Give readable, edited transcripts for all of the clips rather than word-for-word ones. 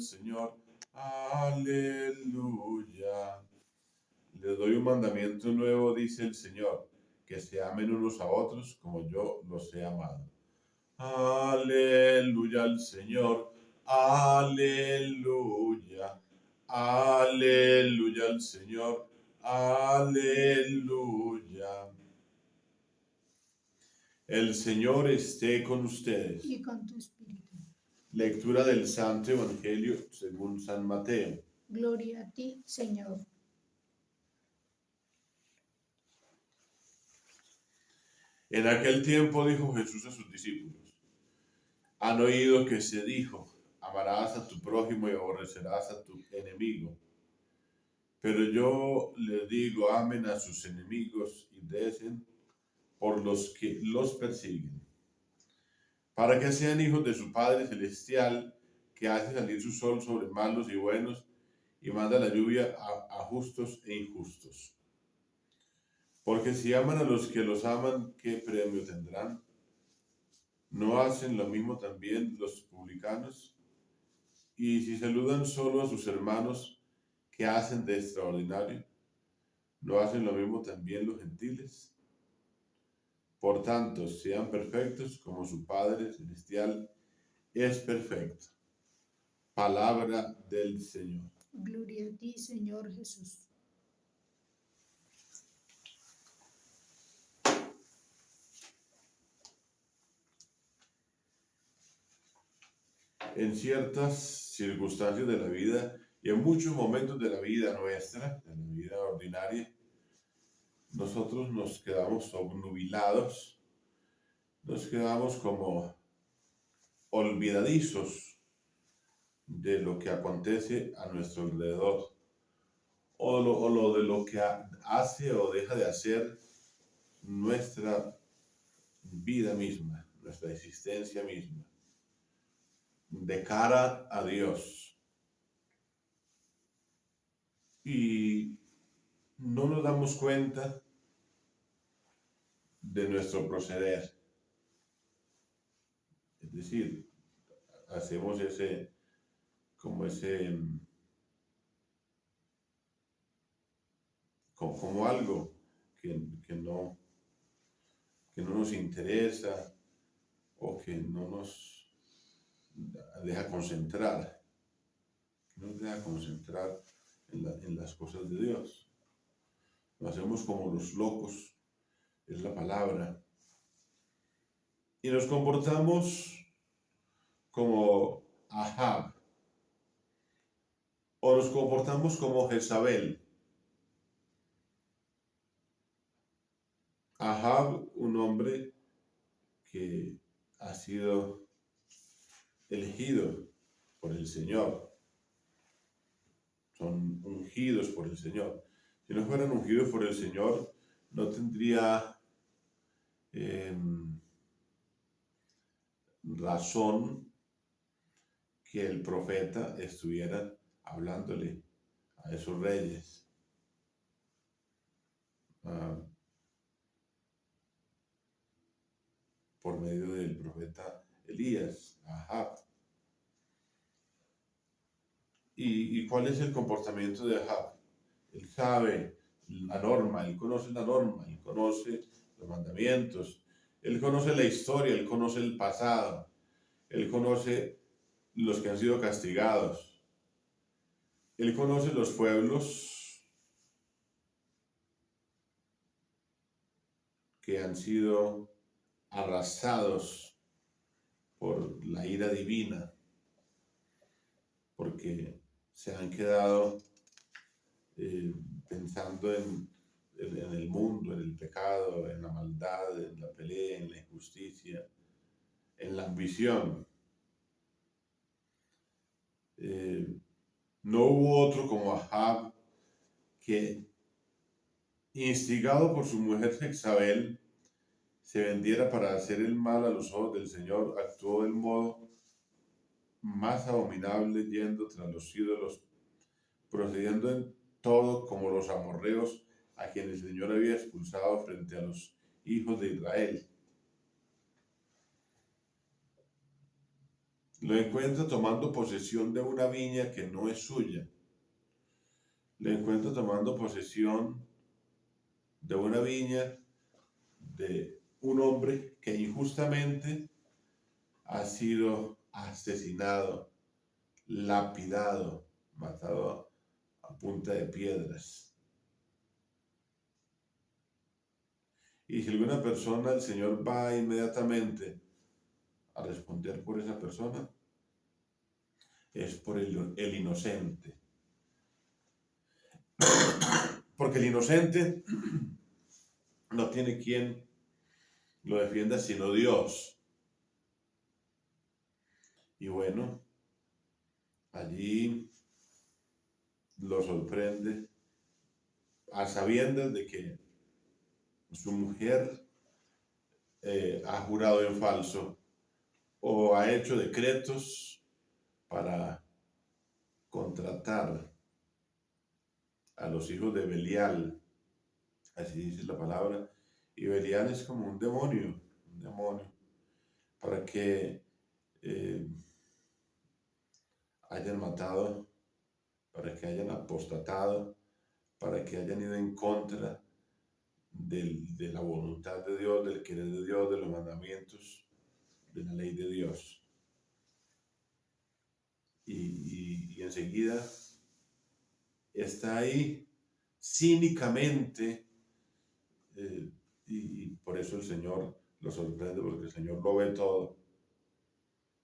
Señor. Aleluya. Les doy un mandamiento nuevo, dice el Señor, que se amen unos a otros como yo los he amado. Aleluya al Señor. Aleluya. Aleluya al Señor. Aleluya. El Señor esté con ustedes. Y con tu espíritu. Lectura del Santo Evangelio según San Mateo. Gloria a ti, Señor. En aquel tiempo dijo Jesús a sus discípulos: han oído que se dijo, amarás a tu prójimo y aborrecerás a tu enemigo. Pero yo les digo, amen a sus enemigos y recen por los que los persiguen, para que sean hijos de su Padre Celestial, que hace salir su sol sobre malos y buenos, y manda la lluvia a justos e injustos. Porque si aman a los que los aman, ¿qué premio tendrán? ¿No hacen lo mismo también los publicanos? Y si saludan solo a sus hermanos, ¿qué hacen de extraordinario? ¿No hacen lo mismo también los gentiles? Por tanto, sean perfectos como su Padre Celestial es perfecto. Palabra del Señor. Gloria a ti, Señor Jesús. En ciertas circunstancias de la vida y en muchos momentos de la vida nuestra, de la vida ordinaria, nosotros nos quedamos obnubilados, nos quedamos como olvidadizos de lo que acontece a nuestro alrededor, o de lo que hace o deja de hacer nuestra vida misma, nuestra existencia misma, de cara a Dios. Y no nos damos cuenta de nuestro proceder. Es decir, hacemos como algo que no nos interesa o que no nos deja concentrar, en las cosas de Dios. Lo hacemos como los locos, es la palabra. Y nos comportamos como Ahab, o nos comportamos como Jezabel. Ahab, un hombre que ha sido elegido por el Señor, son ungidos por el Señor. Si no fueran ungidos por el Señor, no tendría razón que el profeta estuviera hablándole a esos reyes. Por medio del profeta Elías, Ahab. ¿Y cuál es el comportamiento de Ahab? Él sabe la norma, él conoce la norma, él conoce los mandamientos, él conoce la historia, él conoce el pasado, él conoce los que han sido castigados, él conoce los pueblos que han sido arrasados por la ira divina, porque se han quedado pensando en el mundo, en el pecado, en la maldad, en la pelea, en la injusticia, en la ambición. No hubo otro como Ahab que, instigado por su mujer Jezabel, se vendiera para hacer el mal a los ojos del Señor, actuó del modo más abominable, yendo tras los ídolos, procediendo en todo como los amorreos, a quienes el Señor había expulsado frente a los hijos de Israel. Lo encuentra tomando posesión de una viña que no es suya. Lo encuentra tomando posesión de una viña de un hombre que injustamente ha sido asesinado, lapidado, matado a punta de piedras. Y si alguna persona, el Señor va inmediatamente a responder por esa persona, es por el inocente. Porque el inocente no tiene quien lo defienda sino Dios. Y bueno, allí lo sorprende a sabiendas de que su mujer ha jurado en falso o ha hecho decretos para contratar a los hijos de Belial, así dice la palabra, y Belial es como un demonio, para que hayan matado, para que hayan apostatado, para que hayan ido en contra de la voluntad de Dios, del querer de Dios, de los mandamientos, de la ley de Dios. Y enseguida está ahí cínicamente, y por eso el Señor lo sorprende, porque el Señor lo ve todo.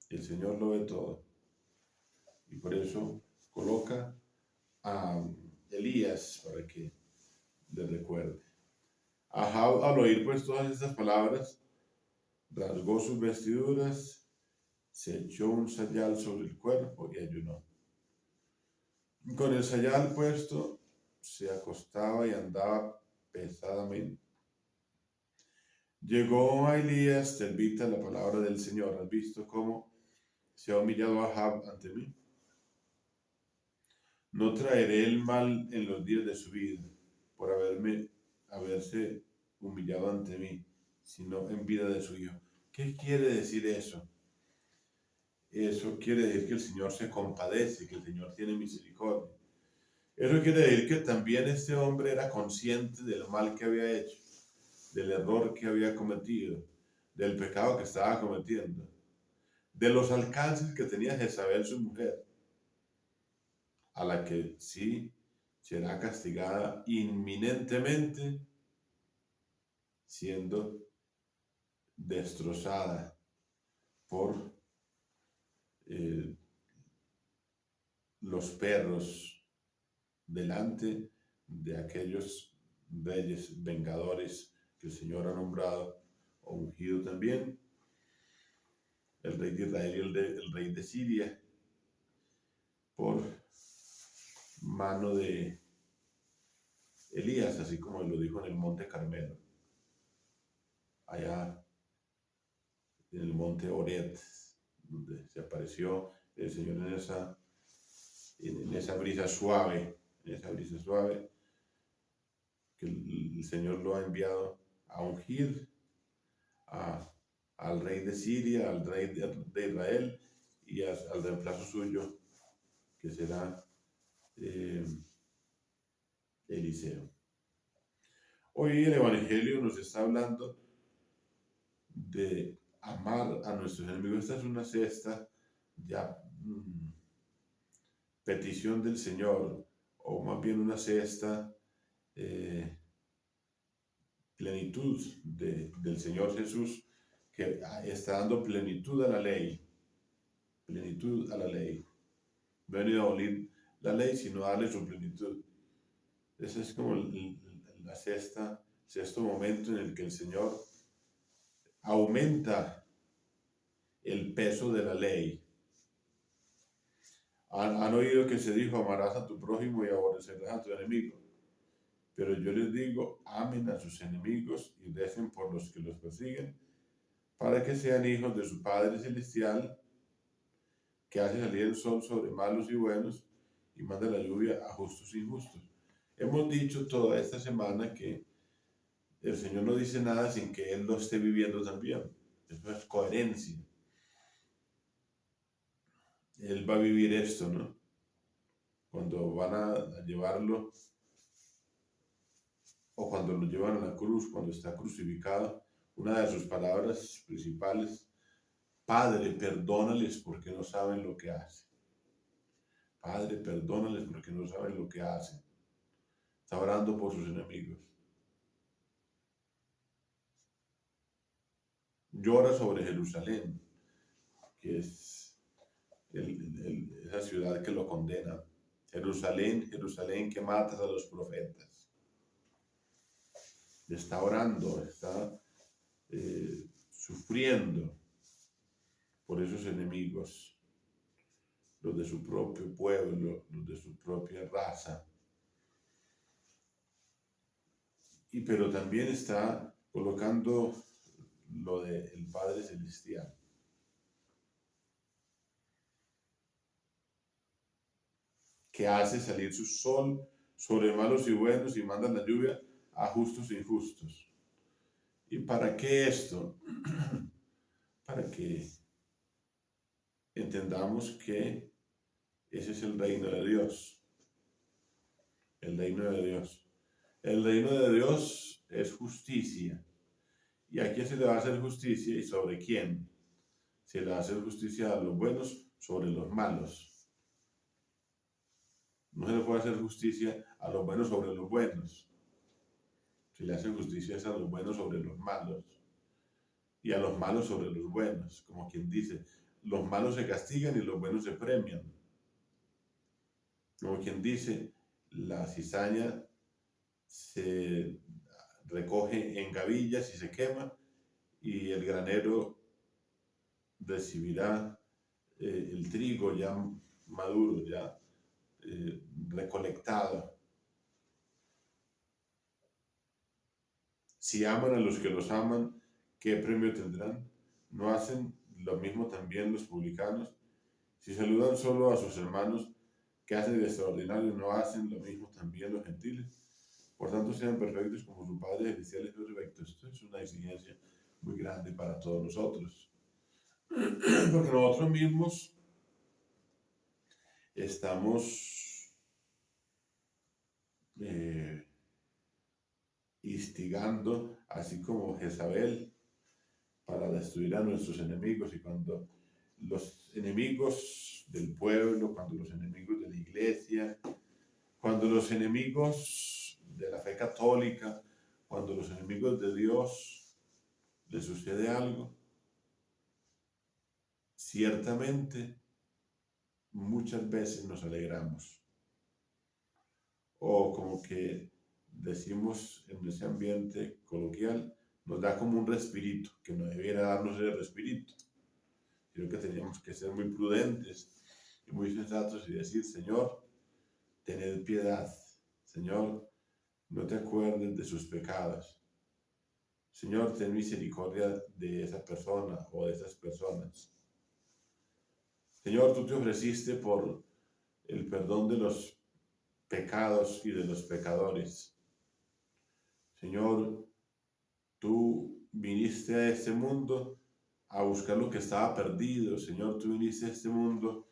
El Señor lo ve todo. Y por eso coloca a Elías para que le recuerde. Ahab, al oír pues todas estas palabras, rasgó sus vestiduras, se echó un sayal sobre el cuerpo y ayunó. Con el sayal puesto, se acostaba y andaba pesadamente. Llegó a Elías Telbita la palabra del Señor. ¿Has visto cómo se ha humillado Ahab ante mí? No traeré el mal en los días de su vida por haberse humillado ante mí, sino en vida de su hijo. ¿Qué quiere decir eso? Eso quiere decir que el Señor se compadece, que el Señor tiene misericordia. Eso quiere decir que también este hombre era consciente del mal que había hecho, del error que había cometido, del pecado que estaba cometiendo, de los alcances que tenía Jezabel, su mujer, a la que sí será castigada inminentemente, siendo destrozada por los perros delante de aquellos reyes vengadores que el Señor ha nombrado o ungido también, el rey de Israel y el rey de Siria, por mano de Elías, así como lo dijo en el monte Carmelo, allá en el monte Oret, donde se apareció el Señor en esa brisa suave, que el Señor lo ha enviado a ungir al rey de Siria, al rey de Israel y al reemplazo suyo, que será Eliseo. Hoy el Evangelio nos está hablando de amar a nuestros enemigos. Esta es una sexta ya petición del Señor, o más bien una sexta plenitud del Señor Jesús, que está dando plenitud a la ley. Plenitud a la ley. No he venido a abolir la ley, sino a darle su plenitud. Ese es como la sexto momento en el que el Señor aumenta el peso de la ley. Han oído que se dijo: amarás a tu prójimo y aborrecerás a tu enemigo. Pero yo les digo: amen a sus enemigos y recen por los que los persiguen, para que sean hijos de su Padre Celestial, que hace salir el sol sobre malos y buenos y manda la lluvia a justos e injustos. Hemos dicho toda esta semana que el Señor no dice nada sin que Él lo esté viviendo también. Eso es coherencia. él va a vivir esto, ¿no? Cuando van a llevarlo, o cuando lo llevan a la cruz, cuando está crucificado, una de sus palabras principales, Padre, perdónales porque no saben lo que hacen. Padre, perdónales porque no saben lo que hacen. Está orando por sus enemigos. Llora sobre Jerusalén, que es esa ciudad que lo condena. Jerusalén, Jerusalén, que matas a los profetas. Está orando, está sufriendo por esos enemigos, los de su propio pueblo, los de su propia raza. Pero también está colocando lo del Padre Celestial. Que hace salir su sol sobre malos y buenos y manda la lluvia a justos e injustos. ¿Y para qué esto? Para que entendamos que ese es el reino de Dios. El reino de Dios. El reino de Dios es justicia. ¿Y a quién se le va a hacer justicia y sobre quién? Se le va a hacer justicia a los buenos sobre los malos. No se le puede hacer justicia a los buenos sobre los buenos. Se le hace justicia a los buenos sobre los malos. Y a los malos sobre los buenos. Como quien dice, los malos se castigan y los buenos se premian. Como quien dice, la cizaña se recoge en gavillas y se quema, y el granero recibirá el trigo ya maduro, ya recolectado. Si aman a los que los aman, ¿qué premio tendrán? ¿No hacen lo mismo también los publicanos? Si saludan solo a sus hermanos, ¿qué hacen de extraordinario? ¿No hacen lo mismo también los gentiles? Por tanto, sean perfectos como su Padre Celestial es perfecto. Esto es una exigencia muy grande para todos nosotros. Porque nosotros mismos estamos instigando, así como Jezabel, para destruir a nuestros enemigos. Y cuando los enemigos del pueblo, cuando los enemigos de la iglesia, cuando los enemigos de la fe católica, cuando los enemigos de Dios les sucede algo, ciertamente muchas veces nos alegramos. O como que decimos en ese ambiente coloquial, nos da como un respirito, que no debiera darnos ese respirito. Creo que teníamos que ser muy prudentes y muy sensatos y decir, Señor, tened piedad. Señor, no te acuerdes de sus pecados. Señor, ten misericordia de esa persona o de esas personas. Señor, tú te ofreciste por el perdón de los pecados y de los pecadores. Señor, tú viniste a este mundo a buscar lo que estaba perdido. Señor, tú viniste a este mundo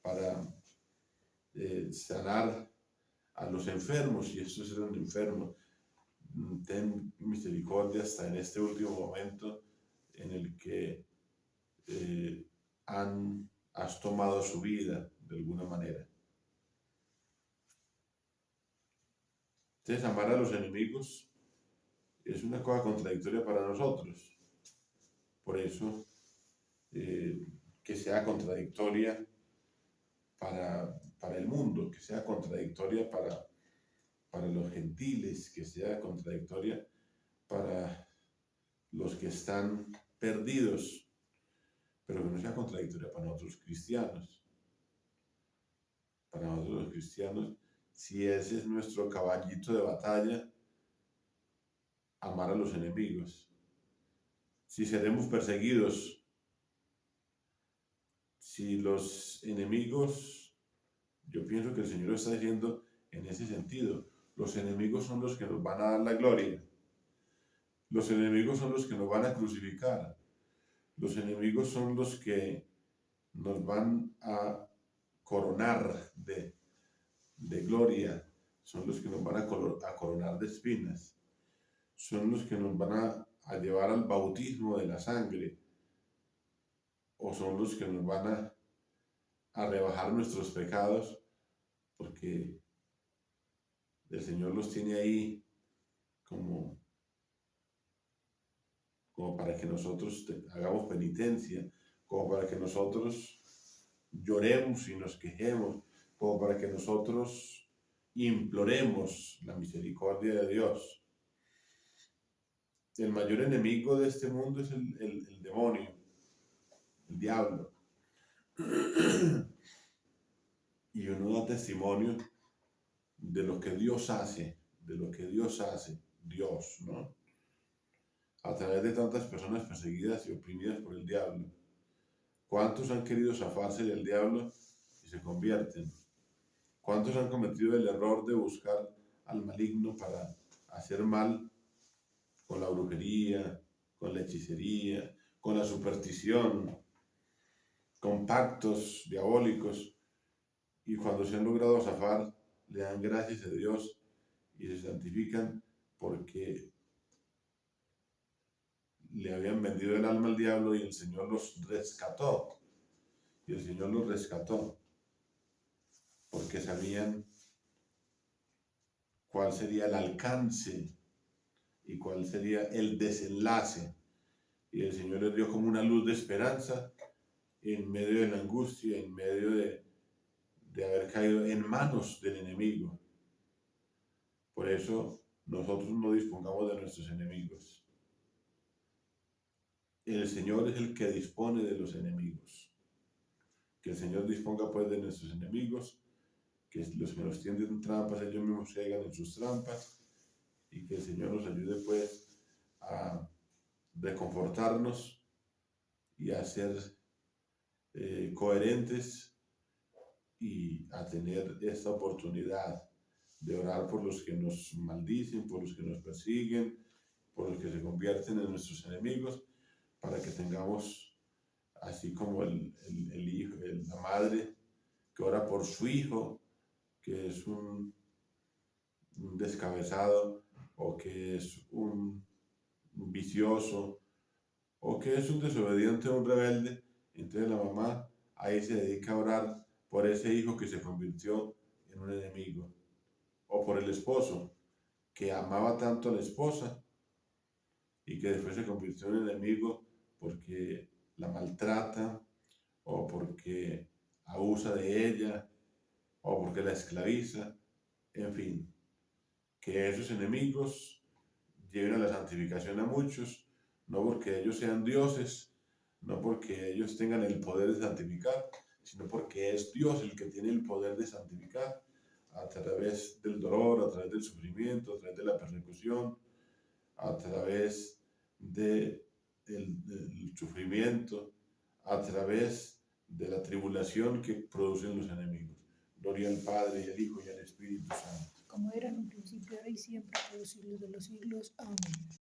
para sanar a los enfermos, y estos eran enfermos. Ten misericordia hasta en este último momento en el que has tomado su vida de alguna manera. Entonces, amar a los enemigos es una cosa contradictoria para nosotros. Por eso, que sea contradictoria para el mundo, que sea contradictoria para los gentiles, que sea contradictoria para los que están perdidos, pero que no sea contradictoria para nosotros cristianos. Para nosotros los cristianos, si ese es nuestro caballito de batalla, amar a los enemigos. Si seremos perseguidos, si los enemigos, yo pienso que el Señor está diciendo en ese sentido, los enemigos son los que nos van a dar la gloria. Los enemigos son los que nos van a crucificar. Los enemigos son los que nos van a coronar de gloria, son los que nos van a coronar de espinas, son los que nos van a llevar al bautismo de la sangre, o son los que nos van a rebajar nuestros pecados, porque el Señor los tiene ahí como para que nosotros hagamos penitencia, como para que nosotros lloremos y nos quejemos, como para que nosotros imploremos la misericordia de Dios. El mayor enemigo de este mundo es el demonio, el diablo. Y uno da testimonio de lo que Dios hace, Dios, ¿no? A través de tantas personas perseguidas y oprimidas por el diablo. ¿Cuántos han querido zafarse del diablo y se convierten? ¿Cuántos han cometido el error de buscar al maligno para hacer mal con la brujería, con la hechicería, con la superstición, con pactos diabólicos? Y cuando se han logrado zafar, le dan gracias a Dios y se santifican porque le habían vendido el alma al diablo y el Señor los rescató. Y el Señor los rescató porque sabían cuál sería el alcance y cuál sería el desenlace. Y el Señor les dio como una luz de esperanza en medio de la angustia, en medio de haber caído en manos del enemigo. Por eso nosotros no dispongamos de nuestros enemigos. El Señor es el que dispone de los enemigos. Que el Señor disponga pues de nuestros enemigos, que los que nos tienden trampas, ellos mismos caigan en sus trampas, y que el Señor nos ayude pues a reconfortarnos y a ser coherentes y a tener esta oportunidad de orar por los que nos maldicen, por los que nos persiguen, por los que se convierten en nuestros enemigos, para que tengamos, así como el hijo, la madre que ora por su hijo, que es un descabezado, o que es un vicioso, o que es un desobediente o un rebelde, entonces la mamá ahí se dedica a orar por ese hijo que se convirtió en un enemigo, o por el esposo que amaba tanto a la esposa y que después se convirtió en enemigo porque la maltrata, o porque abusa de ella, o porque la esclaviza, en fin, que esos enemigos lleven a la santificación a muchos, no porque ellos sean dioses, no porque ellos tengan el poder de santificar, sino porque es Dios el que tiene el poder de santificar a través del dolor, a través del sufrimiento, a través de la persecución, a través del sufrimiento, a través de la tribulación que producen los enemigos. Gloria al Padre, y al Hijo, y al Espíritu Santo. Como era en un principio, ahora y siempre, por los siglos de los siglos. Amén.